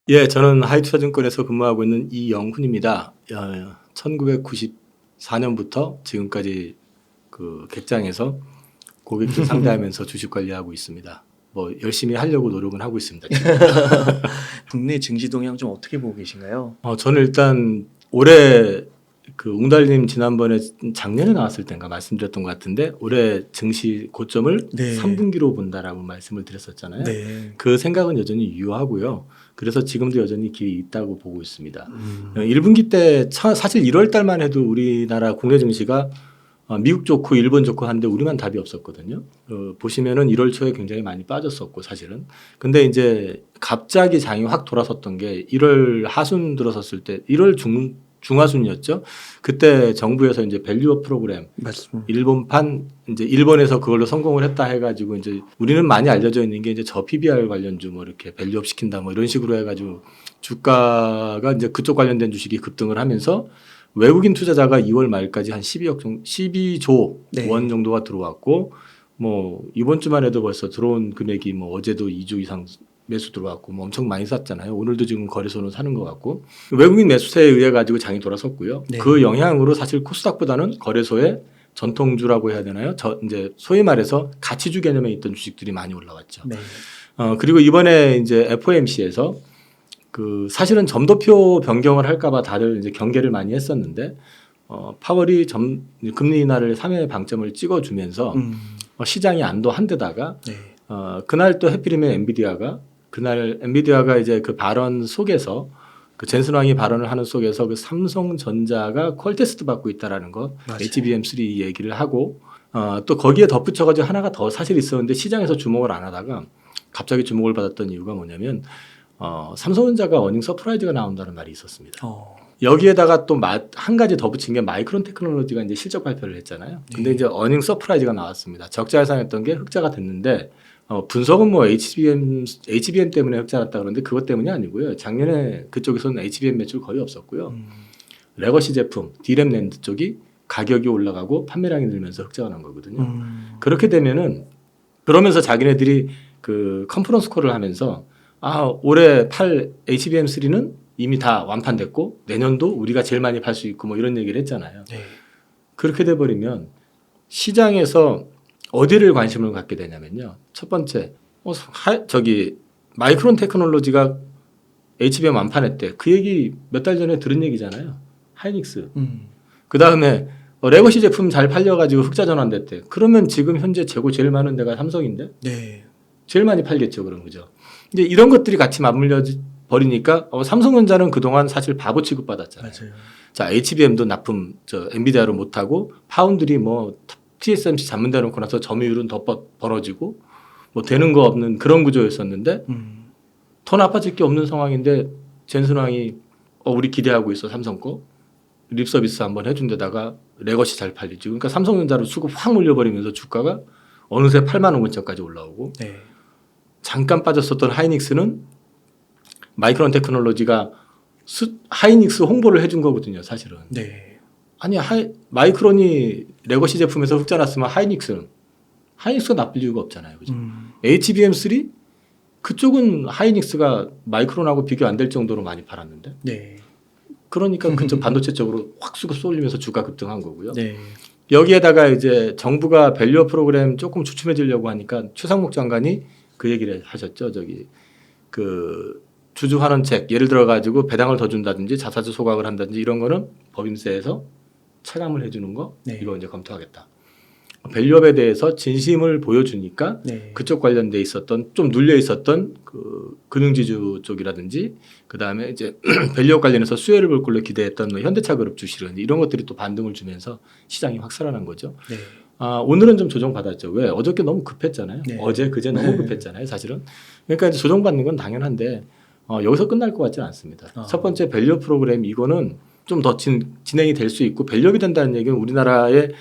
예, 저는 하이투자증권에서 근무하고 있는 이영훈입니다. 1994년부터 지금까지 그 객장에서 고객들 상대하면서 주식 관리하고 있습니다. 뭐 열심히 하려고 노력은 하고 있습니다. 지금. 국내 증시 동향 좀 어떻게 보고 계신가요? 저는 일단 올해 그 웅달님 지난번에 작년에 나왔을 때인가 말씀드렸던 것 같은데 올해 증시 고점을 네. 3분기로 본다라고 말씀을 드렸었잖아요. 네. 그 생각은 여전히 유효하고요. 그래서 지금도 여전히 길이 있다고 보고 있습니다. 1분기 때 사실 1월 달만 해도 우리나라 국내 증시가 미국 좋고 일본 좋고 하는데 우리만 답이 없었거든요. 보시면은 1월 초에 굉장히 많이 빠졌었고 사실은. 근데 이제 갑자기 장이 확 돌아섰던 게 1월 하순 들어섰을 때 1월 중하순이었죠. 그때 정부에서 이제 밸류업 프로그램 맞습니다. 일본판 이제 일본에서 그걸로 성공을 했다 해가지고 이제 우리는 많이 알려져 있는 게 이제 저 PBR 관련주 뭐 이렇게 밸류업 시킨다 뭐 이런 식으로 해가지고 주가가 이제 그쪽 관련된 주식이 급등을 하면서 외국인 투자자가 2월 말까지 한 12조 네. 원 정도가 들어왔고 뭐 이번 주만 해도 벌써 들어온 금액이 뭐 어제도 2조 이상 매수 들어왔고 뭐 엄청 많이 샀잖아요. 오늘도 지금 거래소는 사는 것 같고 외국인 매수세에 의해 가지고 장이 돌아섰고요. 네. 그 영향으로 사실 코스닥보다는 거래소에 전통주라고 해야 되나요? 이제 소위 말해서 가치주 개념에 있던 주식들이 많이 올라왔죠. 네. 그리고 이번에 이제 FOMC에서 그 사실은 점도표 변경을 할까봐 다들 이제 경계를 많이 했었는데 파월이 금리 인하를 3회 방점을 찍어주면서 시장이 안도한 데다가 네. 그날 또 해필이면 엔비디아가 이제 그 발언 속에서 그 젠슨 왕이 발언을 하는 속에서 그 삼성전자가 퀄 테스트 받고 있다라는 거 맞아요. HBM3 얘기를 하고 또 거기에 덧붙여가지고 하나가 더 사실 있었는데 시장에서 주목을 안 하다가 갑자기 주목을 받았던 이유가 뭐냐면 삼성전자가 어닝 서프라이즈가 나온다는 말이 있었습니다. 여기에다가 또 한 가지 더 붙인 게 마이크론 테크놀로지가 이제 실적 발표를 했잖아요. 근데 이제 어닝 서프라이즈가 나왔습니다. 적자 예상했던 게 흑자가 됐는데 분석은 뭐 HBM 때문에 흑자 났다 그러는데 그것 때문이 아니고요. 작년에 그쪽에서는 HBM 매출 거의 없었고요. 레거시 제품, D램 낸드 쪽이 가격이 올라가고 판매량이 늘면서 흑자가 난 거거든요. 그렇게 되면은 그러면서 자기네들이 그 컨퍼런스 콜을 하면서 올해 팔 HBM3는 이미 다 완판됐고 내년도 우리가 제일 많이 팔 수 있고 뭐 이런 얘기를 했잖아요. 네. 그렇게 돼버리면 시장에서 어디를 관심을 갖게 되냐면요. 첫 번째, 마이크론 테크놀로지가 HBM 완판했대. 그 얘기 몇 달 전에 들은 얘기잖아요. 하이닉스. 그 다음에 레거시 제품 잘 팔려가지고 흑자 전환됐대. 그러면 지금 현재 재고 제일 많은 데가 삼성인데? 네. 제일 많이 팔겠죠. 그런 거죠. 이제 이런 것들이 같이 맞물려 버리니까 삼성전자는 그동안 사실 바보 취급받았잖아요. 맞아요. 자, HBM도 납품 엔비디아로 못하고 파운드리 뭐 TSMC 잡는다 놓고 나서 점유율은 더 벌어지고 뭐 되는 거 없는 그런 구조였었는데 더 나빠질 게 없는 상황인데 젠슨 왕이 우리 기대하고 있어 삼성 거 립 서비스 한번 해준 데다가 레거시 잘 팔리지. 그러니까 삼성전자로 수급 확 몰려버리면서 주가가 어느새 8만 원 근처까지 올라오고 네. 잠깐 빠졌었던 하이닉스는 마이크론 테크놀로지가 하이닉스 홍보를 해준 거거든요, 사실은. 네. 아니 마이크론이 레거시 제품에서 흑자 났으면 하이닉스가 나쁠 이유가 없잖아요, 그죠? HBM3 그쪽은 하이닉스가 마이크론하고 비교 안 될 정도로 많이 팔았는데. 네. 그러니까 그쪽 반도체 쪽으로 확 수급 쏠리면서 주가 급등한 거고요. 네. 여기에다가 이제 정부가 밸류업 프로그램 조금 주춤해지려고 하니까 최상목 장관이 그 얘기를 하셨죠. 그 주주 환원책 예를 들어 가지고 배당을 더 준다든지 자사주 소각을 한다든지 이런 거는 법인세에서 차감을 해주는 거 네. 이거 이제 검토하겠다. 밸류업에 대해서 진심을 보여주니까 네. 그쪽 관련돼 있었던 좀 눌려 있었던 그 금융지주 쪽이라든지 그 다음에 이제 밸류업 관련해서 수혜를 볼 걸로 기대했던 뭐 현대차 그룹 주식이라든지 이런 것들이 또 반등을 주면서 시장이 확 살아난 거죠. 네. 오늘은 좀 조정받았죠. 왜? 어저께 너무 급했잖아요. 네. 어제 그제 너무 급했잖아요. 사실은. 그러니까 이제 조정받는 건 당연한데 여기서 끝날 것 같지는 않습니다. 첫 번째 밸류업 프로그램 이거는 좀 더 진행이 될 수 있고 밸류업이 된다는 얘기는 우리나라의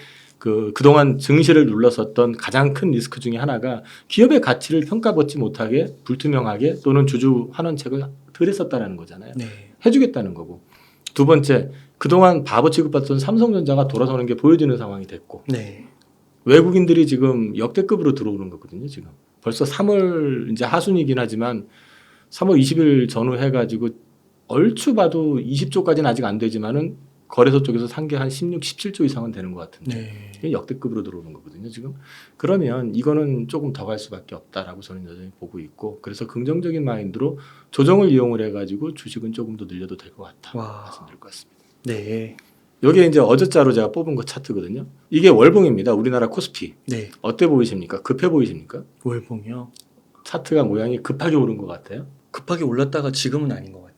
그동안 증시를 눌렀었던 가장 큰 리스크 중에 하나가 기업의 가치를 평가받지 못하게 불투명하게 또는 주주 환원책을 덜 했었다는 거잖아요. 네. 해주겠다는 거고. 두 번째, 그동안 바보 취급받던 삼성전자가 돌아서는 게 보여지는 상황이 됐고. 네. 외국인들이 지금 역대급으로 들어오는 거거든요. 지금 벌써 3월 이제 하순이긴 하지만 3월 20일 전후 해가지고 얼추 봐도 20조까지는 아직 안 되지만은 거래소 쪽에서 산 게 한 16, 17조 이상은 되는 것 같은데 네. 이게 역대급으로 들어오는 거거든요 지금. 그러면 이거는 조금 더 갈 수밖에 없다라고 저는 여전히 보고 있고, 그래서 긍정적인 마인드로 조정을 이용을 해가지고 주식은 조금 더 늘려도 될 것 같다 와. 말씀드릴 것 같습니다. 네. 여기에 이제 어저자로 제가 뽑은 거 차트거든요. 이게 월봉입니다. 우리나라 코스피. 네. 어때 보이십니까? 급해 보이십니까? 월봉이요. 차트가 모양이 급하게 오른 것 같아요. 급하게 올랐다가 지금은 아닌 것 같아요.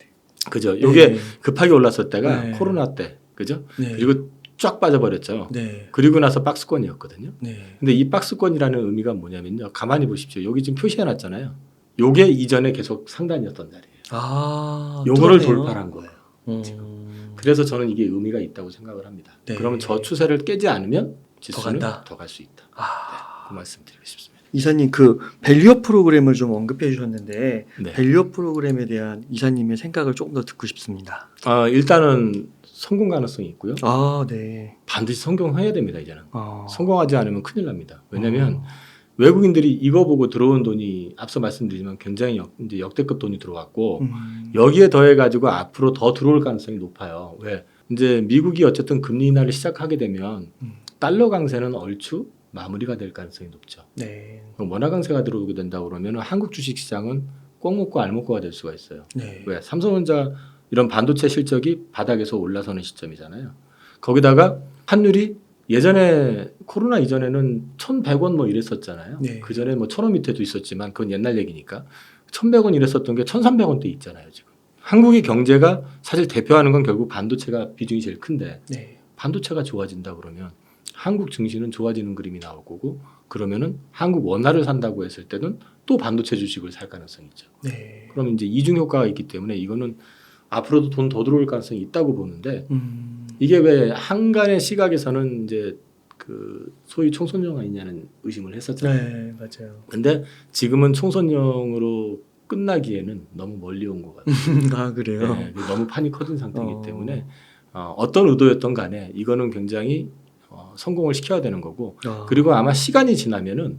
그죠? 요게 네. 급하게 올랐을 때가 네. 코로나 때, 그죠? 네. 그리고 쫙 빠져버렸죠. 네. 그리고 나서 박스권이었거든요. 네. 근데 이 박스권이라는 의미가 뭐냐면요. 가만히 보십시오. 여기 지금 표시해놨잖아요. 요게 이전에 계속 상단이었던 자리예요. 아, 요거를 그러네요. 돌파한 거예요. 음. 그래서 저는 이게 의미가 있다고 생각을 합니다. 네. 그러면 저 추세를 깨지 않으면 지수는 간다. 더 갈 수 있다. 아. 그 말씀 드리고 싶습니다. 이사님 그 밸류업 프로그램을 좀 언급해 주셨는데 네. 밸류업 프로그램에 대한 이사님의 생각을 조금 더 듣고 싶습니다. 일단은 성공 가능성이 있고요. 아, 네. 반드시 성공해야 됩니다. 이제는. 어. 성공하지 않으면 큰일 납니다. 왜냐하면 외국인들이 이거 보고 들어온 돈이 앞서 말씀드리지만 굉장히 이제 역대급 돈이 들어왔고 여기에 더해 가지고 앞으로 더 들어올 가능성이 높아요. 왜? 이제 미국이 어쨌든 금리 인하를 시작하게 되면 달러 강세는 얼추 마무리가 될 가능성이 높죠. 네. 원화 강세가 들어오게 된다 그러면 한국 주식 시장은 꼭 먹고 알 먹고가 될 수가 있어요. 네. 왜? 삼성전자 이런 반도체 실적이 바닥에서 올라서는 시점이잖아요. 거기다가 환율이 예전에 코로나 이전에는 1,100원 뭐 이랬었잖아요. 네. 그 전에 뭐 1,000원 밑에도 있었지만 그건 옛날 얘기니까 1,100원 이랬었던 게 1,300원대 있잖아요 지금. 한국의 경제가 사실 대표하는 건 결국 반도체가 비중이 제일 큰데 네. 반도체가 좋아진다 그러면 한국 증시는 좋아지는 그림이 나올 거고, 그러면은 한국 원화를 산다고 했을 때는 또 반도체 주식을 살 가능성이 있죠. 네. 그럼 이제 이중 효과가 있기 때문에 이거는 앞으로도 돈 더 들어올 가능성이 있다고 보는데, 이게 왜 한간의 시각에서는 이제 그 소위 총선용 아니냐는 의심을 했었잖아요. 네, 맞아요. 근데 지금은 총선용으로 끝나기에는 너무 멀리 온 것 같아요. 아, 그래요. 네, 너무 판이 커진 상태이기 때문에 어떤 의도였던 간에 이거는 굉장히 성공을 시켜야 되는 거고, 그리고 아마 시간이 지나면은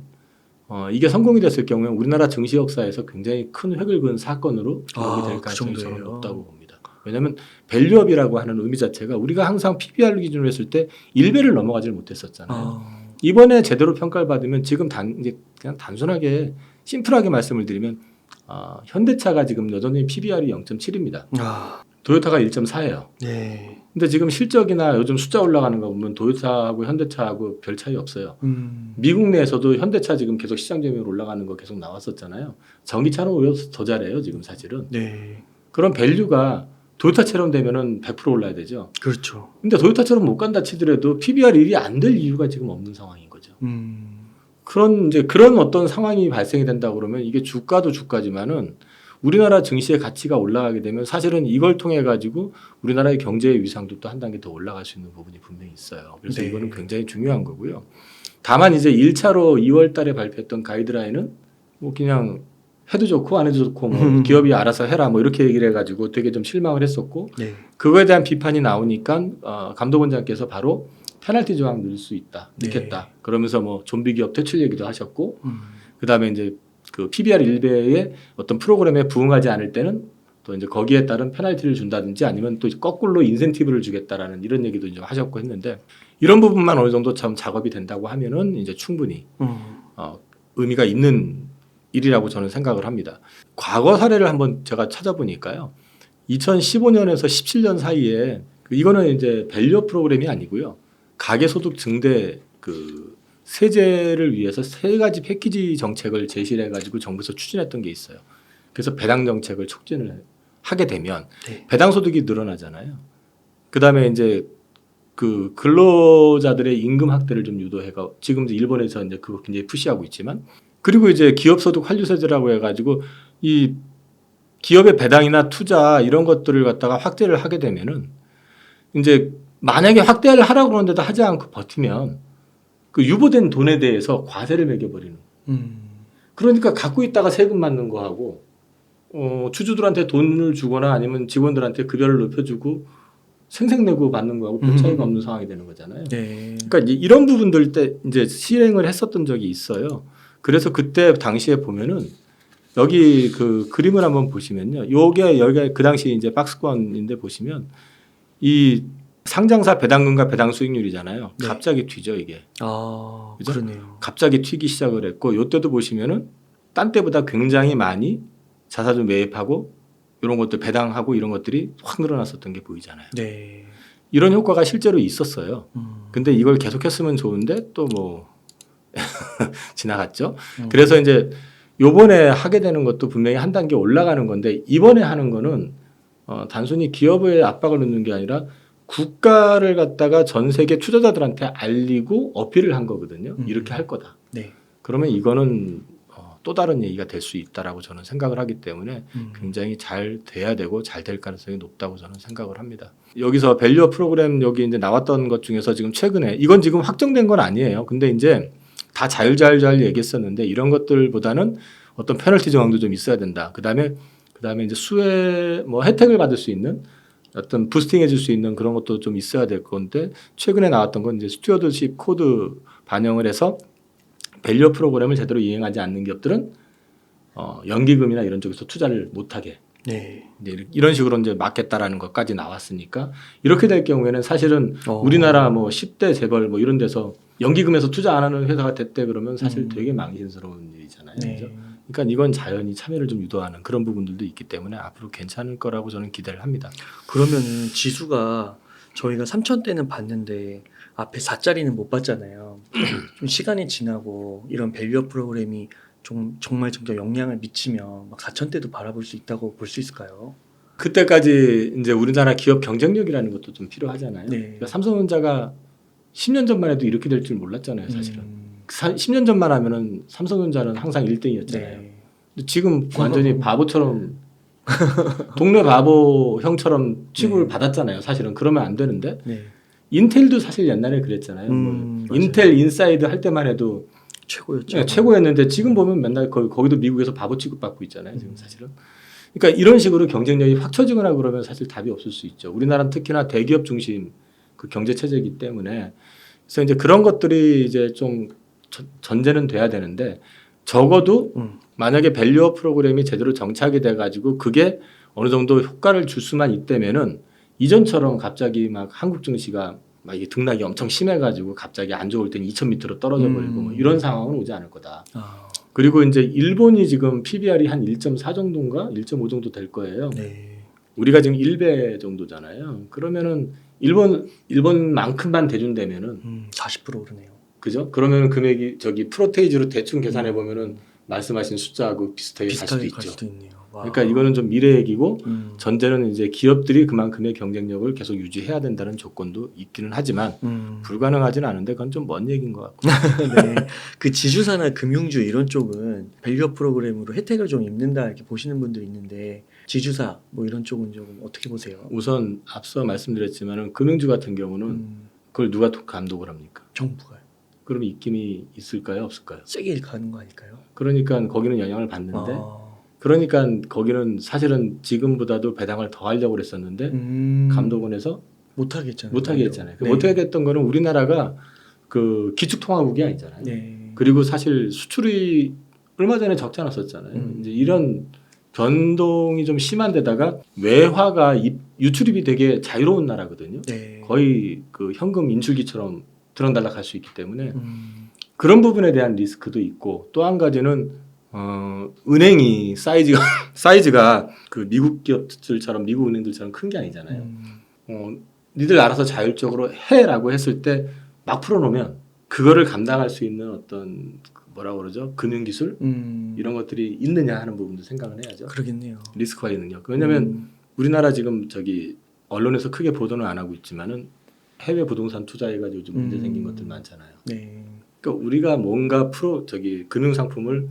이게 성공이 됐을 경우에 우리나라 증시 역사에서 굉장히 큰 획을 그은 사건으로 기록이 될 그 가능성이 저는 정도예요? 높다고 봅니다. 왜냐하면 밸류업이라고 하는 의미 자체가 우리가 항상 PBR 기준으로 했을 때 1배를 넘어가지를 못했었잖아요. 이번에 제대로 평가를 받으면 지금 이제 그냥 단순하게 심플하게 말씀을 드리면 현대차가 지금 여전히 PBR이 0.7입니다. 도요타가 1.4예요. 네. 근데 지금 실적이나 요즘 숫자 올라가는 거 보면 도요타하고 현대차하고 별 차이 없어요. 미국 내에서도 현대차 지금 계속 시장 점유율 올라가는 거 계속 나왔었잖아요. 전기차는 오히려 더 잘해요 지금 사실은. 네. 그런 밸류가 도요타처럼 되면은 100% 올라야 되죠. 그렇죠. 근데 도요타처럼 못 간다 치더라도 PBR 1이 안 될 이유가 지금 없는 상황인 거죠. 그런 어떤 상황이 발생이 된다 그러면 이게 주가도 주가지만은 우리나라 증시의 가치가 올라가게 되면 사실은 이걸 통해 가지고 우리나라의 경제의 위상도 또 한 단계 더 올라갈 수 있는 부분이 분명히 있어요. 그래서 네. 이거는 굉장히 중요한 거고요. 다만 이제 1차로 2월 달에 발표했던 가이드라인은 뭐 그냥 해도 좋고 안 해도 좋고 뭐 기업이 알아서 해라 뭐 이렇게 얘기를 해가지고 되게 좀 실망을 했었고, 네. 그거에 대한 비판이 나오니까 감독원장께서 바로 페널티 조항 넣을 수 있다, 넣겠다. 네. 그러면서 뭐 좀비 기업 퇴출 얘기도 하셨고, 그다음에 이제 그 PBR 1배의 어떤 프로그램에 부응하지 않을 때는 또 이제 거기에 따른 페널티를 준다든지 아니면 또 거꾸로 인센티브를 주겠다라는 이런 얘기도 이제 하셨고 했는데, 이런 부분만 어느 정도 참 작업이 된다고 하면은 이제 충분히 의미가 있는 일이라고 저는 생각을 합니다. 과거 사례를 한번 제가 찾아보니까요. 2015년에서 17년 사이에 이거는 이제 밸류업 프로그램이 아니고요. 가계소득 증대 그 세제를 위해서 3가지 패키지 정책을 제시를 해가지고 정부에서 추진했던 게 있어요. 그래서 배당 정책을 촉진을 하게 되면 네. 배당 소득이 늘어나잖아요. 그 다음에 이제 그 근로자들의 임금 확대를 좀 유도해가 지금 일본에서 이제 그거 굉장히 푸시하고 있지만, 그리고 이제 기업소득 환류세제라고 해가지고 이 기업의 배당이나 투자 이런 것들을 갖다가 확대를 하게 되면은 이제 만약에 확대를 하라고 그러는데도 하지 않고 버티면 그 유보된 돈에 대해서 과세를 매겨버리는. 그러니까 갖고 있다가 세금 맞는 거하고 주주들한테 돈을 주거나 아니면 직원들한테 급여를 높여주고 생색내고 받는 거하고 별 차이가 없는 상황이 되는 거잖아요. 네. 그러니까 이런 부분들 때 이제 실행을 했었던 적이 있어요. 그래서 그때 당시에 보면은 여기 그 그림을 한번 보시면요. 요게 여기가 그 당시 이제 박스권인데 보시면 이 상장사 배당금과 배당 수익률이잖아요. 네. 갑자기 튀죠 이게. 아, 그죠? 그러네요. 갑자기 튀기 시작을 했고 요때도 보시면은 딴 때보다 굉장히 많이 자사주 매입하고 이런 것들 배당하고 이런 것들이 확 늘어났었던 게 보이잖아요. 네. 이런 효과가 실제로 있었어요. 음. 근데 이걸 계속했으면 좋은데 또 뭐 지나갔죠. 음. 그래서 이제 요번에 하게 되는 것도 분명히 한 단계 올라가는 건데 이번에 하는 거는 단순히 기업의 압박을 넣는 게 아니라 국가를 갖다가 전 세계 투자자들한테 알리고 어필을 한 거거든요. 이렇게 할 거다. 네. 그러면 이거는 또 다른 얘기가 될 수 있다라고 저는 생각을 하기 때문에 굉장히 잘 돼야 되고 잘 될 가능성이 높다고 저는 생각을 합니다. 여기서 밸류업 프로그램 여기 이제 나왔던 것 중에서 지금 최근에 이건 지금 확정된 건 아니에요. 근데 이제 다 자율 얘기했었는데 이런 것들보다는 어떤 페널티 정황도 좀 있어야 된다. 그다음에 이제 수혜 뭐 혜택을 받을 수 있는 어떤 부스팅 해줄 수 있는 그런 것도 좀 있어야 될 건데 최근에 나왔던 건 이제 스튜어드십 코드 반영을 해서 밸류업 프로그램을 제대로 이행하지 않는 기업들은 연기금이나 이런 쪽에서 투자를 못하게 네. 이제 이런 식으로 이제 막겠다라는 것까지 나왔으니까 이렇게 될 경우에는 사실은 어. 우리나라 뭐 10대 재벌 뭐 이런 데서 연기금에서 투자 안 하는 회사가 됐대 그러면 사실 되게 망신스러운 일이잖아요. 네. 그죠? 그러니까 이건 자연히 참여를 좀 유도하는 그런 부분들도 있기 때문에 앞으로 괜찮을 거라고 저는 기대를 합니다. 그러면은 지수가 저희가 3,000대는 봤는데 앞에 4자리는 못 봤잖아요. 좀 시간이 지나고 이런 밸류업 프로그램이 좀 정말 영향을 미치면 막 4,000대도 바라볼 수 있다고 볼 수 있을까요? 그때까지 이제 우리나라 기업 경쟁력이라는 것도 좀 필요하잖아요. 네. 그러니까 삼성전자가 10년 전만 해도 이렇게 될 줄 몰랐잖아요, 사실은. 음. 10년 전만 하면은 삼성전자는 항상 1등이었잖아요. 네. 근데 지금 완전히 바보처럼 동네 바보 형처럼 취급을 네. 받았잖아요. 사실은 그러면 안 되는데 네. 인텔도 사실 옛날에 그랬잖아요. 뭐 맞아요. 인텔 인사이드 할 때만 해도 최고였죠. 최고였는데 지금 보면 맨날 거기도 미국에서 바보 취급받고 있잖아요. 지금 사실은. 그러니까 이런 식으로 경쟁력이 확 처지거나 그러면 사실 답이 없을 수 있죠. 우리나라는 특히나 대기업 중심 그 경제 체제이기 때문에 그래서 이제 그런 것들이 이제 좀 전제는 돼야 되는데 적어도 만약에 밸류업 프로그램이 제대로 정착이 돼가지고 그게 어느 정도 효과를 줄 수만 있다면은 이전처럼 갑자기 막 한국 증시가 막 이게 등락이 엄청 심해가지고 갑자기 안 좋을 땐 2,000m로 떨어져 버리고 뭐 이런 상황은 오지 않을 거다. 아. 그리고 이제 일본이 지금 PBR이 한 1.4 정도인가 1.5 정도 될 거예요. 네. 우리가 지금 1배 정도잖아요. 그러면은 일본만큼만 대준다면은 40% 오르네요. 그죠? 그러면 금액이 저기 프로테이지로 대충 계산해 보면은 말씀하신 숫자하고 비슷하게 갈 수도 비슷하게 갈 있죠. 수도 있네요. 와. 그러니까 이거는 좀 미래 얘기고 음. 전제는 이제 기업들이 그만큼의 경쟁력을 계속 유지해야 된다는 조건도 있기는 하지만 불가능하지는 않은데 그건 좀 먼 얘기인 것 같고. 네. 그 지주사나 금융주 이런 쪽은 밸류업 프로그램으로 혜택을 좀 입는다 이렇게 보시는 분들이 있는데 지주사 뭐 이런 쪽은 좀 어떻게 보세요? 우선 앞서 말씀드렸지만은 금융주 같은 경우는 그걸 누가 감독을 합니까? 정부가요. 그럼 입김이 있을까요, 없을까요? 세게 가는 거 아닐까요? 그러니까 거기는 영향을 받는데 아. 그러니까 거기는 사실은 지금보다도 배당을 더 하려고 그랬었는데 감독원에서 못하겠잖아요. 못하게 했잖아요. 네. 못하게 했던 거는 우리나라가 그 기축통화국이 아니잖아요. 네. 그리고 사실 수출이 얼마 전에 적지 않았었잖아요. 이제 이런 변동이 좀 심한 데다가 외화가 유출입이 되게 자유로운 나라거든요. 네. 거의 그 현금 인출기처럼 들락날락할 수 있기 때문에 그런 부분에 대한 리스크도 있고 또 한 가지는 은행이 사이즈가 그 미국 기업들처럼 미국 은행들처럼 큰 게 아니잖아요. 니들 알아서 자율적으로 해라고 했을 때 막 풀어놓으면 그거를 감당할 수 있는 어떤 뭐라고 그러죠? 금융기술 이런 것들이 있느냐 하는 부분도 생각을 해야죠. 그러겠네요. 리스크 관리 능력. 왜냐하면 우리나라 지금 저기 언론에서 크게 보도는 안 하고 있지만은 해외 부동산 투자해가지고 좀 문제 생긴 것들 많잖아요. 네. 그러니까 우리가 뭔가 금융 상품을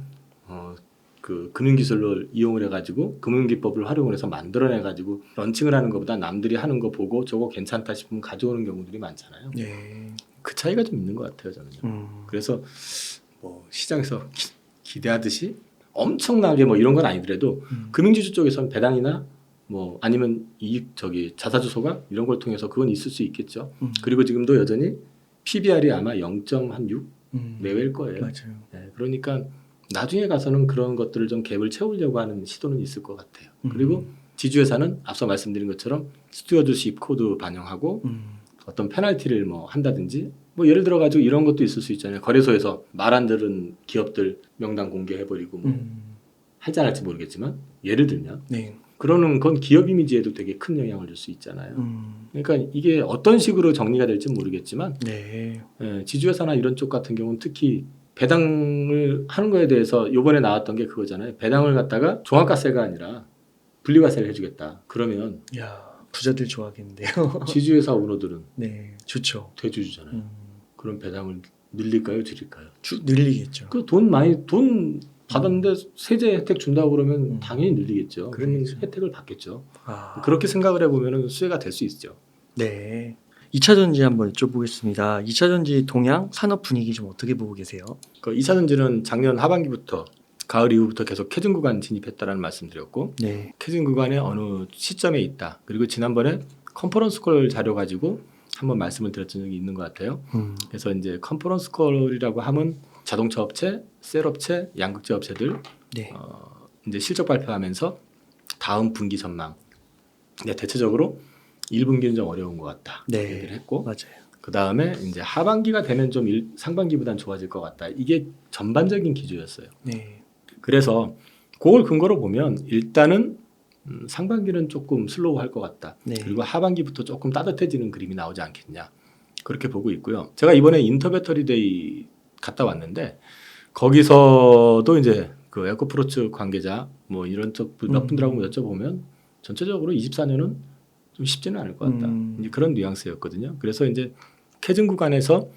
그 금융기술로 이용을 해가지고 금융기법을 활용을 해서 만들어내가지고 런칭을 하는 것보다 남들이 하는 거 보고 저거 괜찮다 싶으면 가져오는 경우들이 많잖아요. 네. 그 차이가 좀 있는 것 같아요, 저는요. 그래서 뭐 시장에서 기대하듯이 엄청나게 뭐 이런 건 아니더라도 금융지주 쪽에서는 배당이나 뭐 아니면 자사주소가 이런 걸 통해서 그건 있을 수 있겠죠. 그리고 지금도 여전히 PBR이 아마 0.6 내외일 거예요. 맞아요. 네, 그러니까 나중에 가서는 그런 것들을 좀 갭을 채우려고 하는 시도는 있을 것 같아요. 그리고 지주회사는 앞서 말씀드린 것처럼 스튜어드십 코드 반영하고 어떤 페널티를 뭐 한다든지 뭐 예를 들어 가지고 이런 것도 있을 수 있잖아요. 거래소에서 말 안 들은 기업들 명단 공개해버리고 뭐 할지 안 할지 모르겠지만 예를 들면 네. 그러는 건 기업 이미지에도 되게 큰 영향을 줄 수 있잖아요. 그러니까 이게 어떤 식으로 정리가 될지 모르겠지만 네. 지주회사나 이런 쪽 같은 경우는 특히 배당을 하는 거에 대해서 이번에 나왔던 게 그거잖아요. 배당을 갖다가 종합과세가 아니라 분리과세를 해주겠다. 그러면 야, 부자들 좋아하겠는데요. 지주회사 오너들은 네, 좋죠. 대주주잖아요. 그럼 배당을 늘릴까요, 줄일까요? 늘리겠죠. 그 돈 받았는데 세제 혜택 준다고 그러면 당연히 늘리겠죠. 그러면 그러겠죠. 혜택을 받겠죠. 아, 그렇게 생각을 해보면 수혜가 될 수 있죠. 네. 2차 전지 한번 여쭤보겠습니다. 2차 전지 동향 산업 분위기 좀 어떻게 보고 계세요? 그 2차 전지는 작년 하반기부터 가을 이후부터 계속 캐증 구간 진입했다라는 말씀드렸고 네. 캐증 구간에 어느 시점에 있다. 그리고 지난번에 컨퍼런스 콜 자료 가지고 한번 말씀을 드렸던 적이 있는 것 같아요. 그래서 이제 컨퍼런스 콜이라고 하면 자동차 업체, 셀 업체, 양극재 업체들 네. 이제 실적 발표하면서 다음 분기 전망. 근데 대체적으로 1분기는 좀 어려운 것 같다. 네. 얘기를 했고 맞아요. 그 다음에 이제 하반기가 되면 좀 상반기보다는 좋아질 것 같다. 이게 전반적인 기조였어요. 네. 그래서 그걸 근거로 보면 일단은 상반기는 조금 슬로우할 것 같다. 네. 그리고 하반기부터 조금 따뜻해지는 그림이 나오지 않겠냐. 그렇게 보고 있고요. 제가 이번에 인터배터리데이 갔다 왔는데 거기서도 이제 그 에코프로츠 관계자 뭐 이런 쪽 몇 분들하고 여쭤보면 전체적으로 24년은 좀 쉽지는 않을 것 같다. 이제 그런 뉘앙스였거든요. 그래서 이제 캐증 구간에서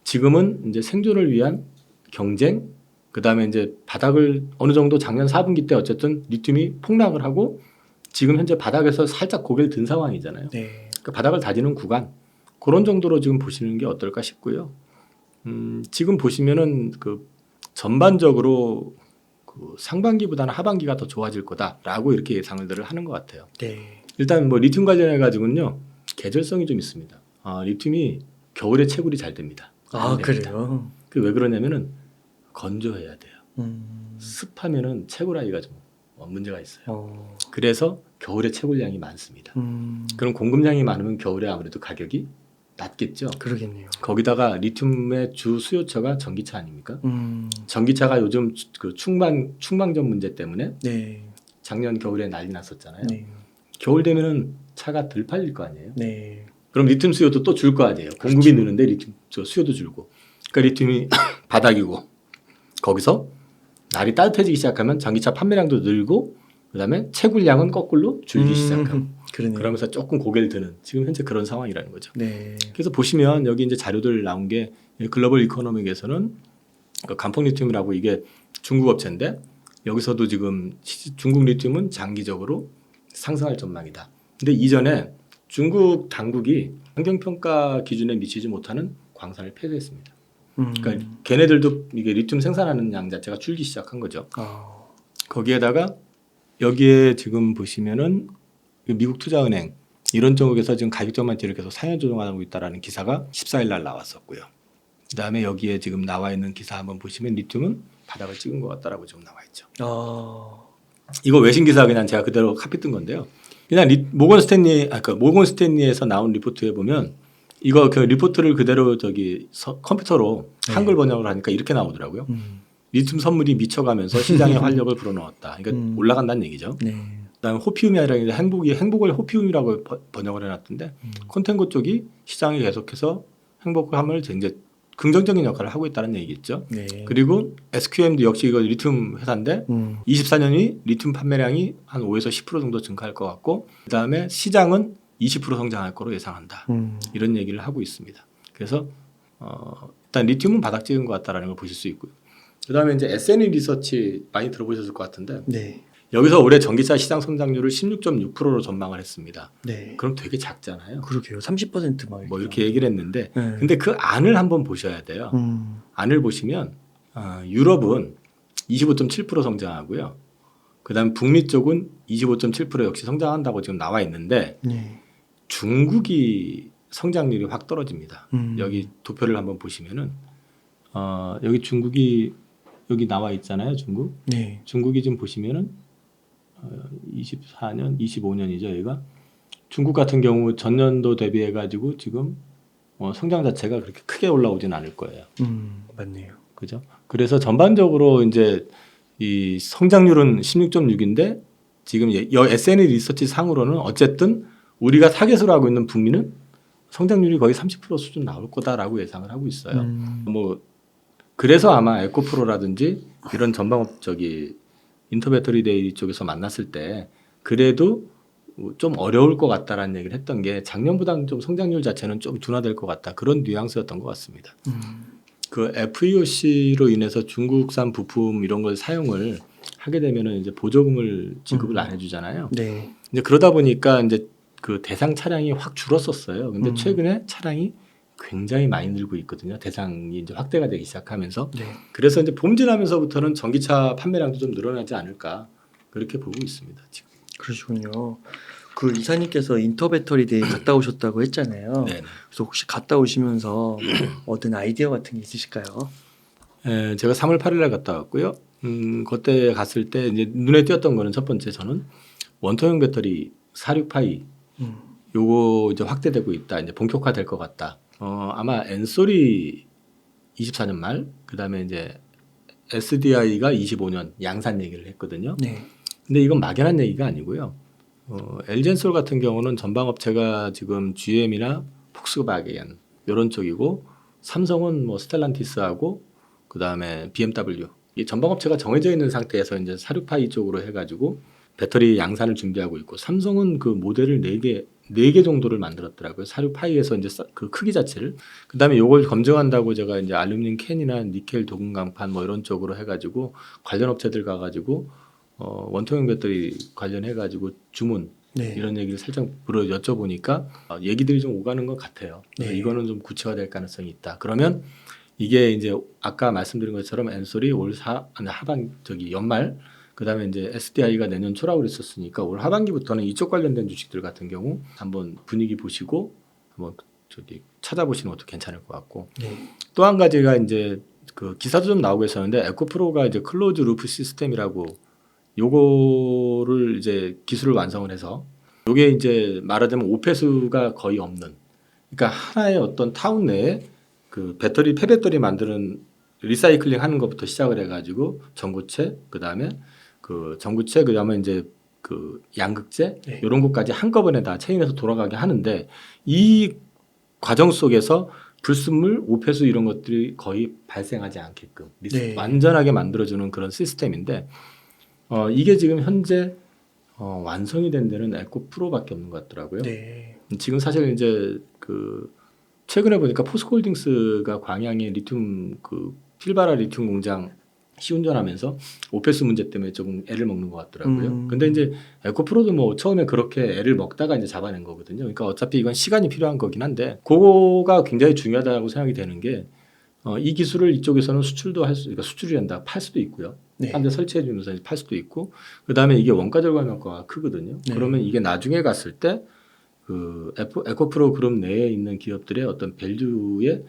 지금은 이제 생존을 위한 경쟁, 그 다음에 이제 바닥을 어느 정도 작년 4분기 때 어쨌든 리튬이 폭락을 하고 지금 현재 바닥에서 살짝 고개를 든 상황이잖아요. 네. 그 바닥을 다지는 구간 그런 정도로 지금 보시는 게 어떨까 싶고요. 지금 보시면은 그 전반적으로 그 상반기보다는 하반기가 더 좋아질 거다라고 이렇게 예상을 하는 것 같아요. 네. 일단 뭐 리튬 관련해 가지고는요 계절성이 좀 있습니다. 리튬이 겨울에 채굴이 잘 됩니다. 아, 그래요? 그 왜 그러냐면은 건조해야 돼요. 음. 습하면은 채굴하기가 좀 문제가 있어요. 어. 그래서 겨울에 채굴량이 많습니다. 그럼 공급량이 많으면 겨울에 아무래도 가격이 낮겠죠. 그러겠네요. 거기다가 리튬의 주 수요처가 전기차 아닙니까? 음. 전기차가 요즘 그 충방전 문제 때문에 네. 작년 겨울에 난리 났었잖아요. 네. 겨울 되면은 차가 덜 팔릴 거 아니에요. 네. 그럼 리튬 수요도 또 줄 거 아니에요. 공급이 느는데 리튬 수요도 줄고. 그러니까 리튬이 바닥이고 거기서 날이 따뜻해지기 시작하면 전기차 판매량도 늘고 그다음에 채굴량은 거꾸로 줄기 시작하고 그러네요. 그러면서 조금 고개를 드는 지금 현재 그런 상황이라는 거죠. 네. 그래서 보시면 여기 이제 자료들 나온 게 글로벌 이코노믹에서는 그 간폭 리튬이라고 이게 중국 업체인데 여기서도 지금 중국 리튬은 장기적으로 상승할 전망이다. 근데 이전에 중국 당국이 환경평가 기준에 미치지 못하는 광산을 폐쇄했습니다. 그러니까 걔네들도 이게 리튬 생산하는 양 자체가 줄기 시작한 거죠. 거기에다가 여기에 지금 보시면은 미국 투자은행 이런 쪽에서 지금 가격 전망치를 계속 상향 조정하고 있다라는 기사가 14일 날 나왔었고요. 그다음에 여기에 지금 나와 있는 기사 한번 보시면 리튬은 바닥을 찍은 것 같다라고 지금 나와 있죠. 이거 외신 기사 그냥 제가 그대로 카피 뜬 건데요. 그냥 모건 스탠리에서 나온 리포트에 보면 이거 그 리포트를 그대로 저기 컴퓨터로 한글 번역을 하니까 이렇게 나오더라고요. 리튬 선물이 미쳐가면서 시장에 활력을 불어넣었다. 그러니까 올라간다는 얘기죠. 네. 그다음에 호피움이 아니라 행복을 호피움이라고 번역을 해놨던데 콘텐고 쪽이 시장에 계속해서 행복함을 이제 긍정적인 역할을 하고 있다는 얘기겠죠. 네. 그리고 SQM도 역시 이거 리튬 회사인데 24년이 리튬 판매량이 한 5에서 10% 정도 증가할 것 같고 그다음에 시장은 20% 성장할 거로 예상한다. 이런 얘기를 하고 있습니다. 그래서 일단 리튬은 바닥 찍은 것 같다라는 걸 보실 수 있고요. 그다음에 이제 S&E 리서치 많이 들어보셨을 것 같은데 네. 여기서 올해 전기차 시장 성장률을 16.6%로 전망을 했습니다. 네. 그럼 되게 작잖아요. 그러게요. 30% 막 뭐 이렇게 얘기를 했는데 네. 근데 그 안을 한번 보셔야 돼요. 안을 보시면 유럽은 25.7% 성장하고요. 그다음 북미 쪽은 25.7% 역시 성장한다고 지금 나와 있는데 네. 중국이 성장률이 확 떨어집니다. 여기 도표를 한번 보시면은 여기 중국이 여기 나와 있잖아요, 중국. 네. 중국이 지금 보시면은 24년, 25년이죠, 여기가. 중국 같은 경우 전년도 대비해 가지고 지금 성장 자체가 그렇게 크게 올라오진 않을 거예요. 맞네요. 그죠? 그래서 전반적으로 이제 이 성장률은 16.6인데 지금 SNE 리서치 상으로는 어쨌든 우리가 타겟으로 하고 있는 북미는 성장률이 거의 30% 수준 나올 거다라고 예상을 하고 있어요. 뭐 그래서 아마 에코프로라든지 이런 전방업 인터배터리 데이 쪽에서 만났을 때 그래도 좀 어려울 것 같다라는 얘기를 했던 게 작년보다는 좀 성장률 자체는 좀 둔화될 것 같다. 그런 뉘앙스였던 것 같습니다. 그 FEOC로 인해서 중국산 부품 이런 걸 사용을 하게 되면은 이제 보조금을 지급을 안 해주잖아요. 네. 이제 그러다 보니까 이제 그 대상 차량이 확 줄었었어요. 근데 최근에 차량이 굉장히 많이 늘고 있거든요. 대상이 이제 확대가 되기 시작하면서. 네. 그래서 이제 봄 지나면서부터는 전기차 판매량도 좀 늘어나지 않을까 그렇게 보고 있습니다. 지금. 그러시군요. 그 이사님께서 인터배터리 데이 갔다 오셨다고 했잖아요. 네. 그래서 혹시 갔다 오시면서 얻은 아이디어 같은 게 있으실까요? 제가 3월 8일 날 갔다 왔고요. 그때 갔을 때 이제 눈에 띄었던 거는 첫 번째 저는 원통형 배터리 46파이 요거 이제 확대되고 있다. 이제 본격화될 것 같다. 아마 엔솔이 24년 말, 그다음에 이제 SDI가 25년 양산 얘기를 했거든요. 네. 근데 이건 막연한 얘기가 아니고요. LG엔솔 같은 경우는 전방업체가 지금 GM이나 폭스바겐 이런 쪽이고 삼성은 뭐 스텔란티스하고 그다음에 BMW 이 전방업체가 정해져 있는 상태에서 이제 46파이 쪽으로 해가지고 배터리 양산을 준비하고 있고 삼성은 그 모델을 4개 정도를 만들었더라고요. 46파이에서 이제 그 크기 자체를. 그다음에 요걸 검증한다고 제가 이제 알루미늄 캔이나 니켈 도금 강판 뭐 이런 쪽으로 해가지고 관련 업체들 가가지고 원통형 배터리 관련해가지고 주문 네. 이런 얘기를 살짝 여쭤보니까 얘기들이 좀 오가는 것 같아요. 네. 이거는 좀 구체화될 가능성이 있다. 그러면 이게 이제 아까 말씀드린 것처럼 엔솔이 올 하반 연말 그다음에 이제 SDI가 내년 초라고 그랬었으니까 올 하반기부터는 이쪽 관련된 주식들 같은 경우 한번 분위기 보시고 한번 찾아보시는 것도 괜찮을 것 같고 네. 또 한 가지가 이제 그 기사도 좀 나오고 있었는데 에코프로가 이제 클로즈 루프 시스템이라고 요거를 이제 기술을 완성을 해서 요게 이제 말하자면 오폐수가 거의 없는 그러니까 하나의 어떤 타운 내에 그 폐배터리 만드는 리사이클링 하는 것부터 시작을 해가지고 전구체 그다음에 이제 그 양극재 네. 이런 것까지 한꺼번에 다 체인에서 돌아가게 하는데 이 과정 속에서 불순물, 오폐수 이런 것들이 거의 발생하지 않게끔 네. 완전하게 만들어주는 그런 시스템인데 이게 지금 현재 완성이 된 데는 에코프로밖에 없는 것 같더라고요. 네. 지금 사실 이제 그 최근에 보니까 포스코홀딩스가 광양에 리튬 필바라 리튬 공장 시운전하면서 오페스 문제 때문에 조금 애를 먹는 것 같더라고요. 근데 이제 에코프로도 뭐 처음에 그렇게 애를 먹다가 이제 잡아낸 거거든요. 그러니까 어차피 이건 시간이 필요한 거긴 한데 그거가 굉장히 중요하다고 생각이 되는 게 이 기술을 이쪽에서는 수출도 그러니까 수출이 된다 팔 수도 있고요. 네. 딴 데 설치해 주면서 팔 수도 있고 그다음에 이게 원가 절감 효과가 크거든요. 네. 그러면 이게 나중에 갔을 때 그 에코프로 그룹 내에 있는 기업들의 어떤 밸류에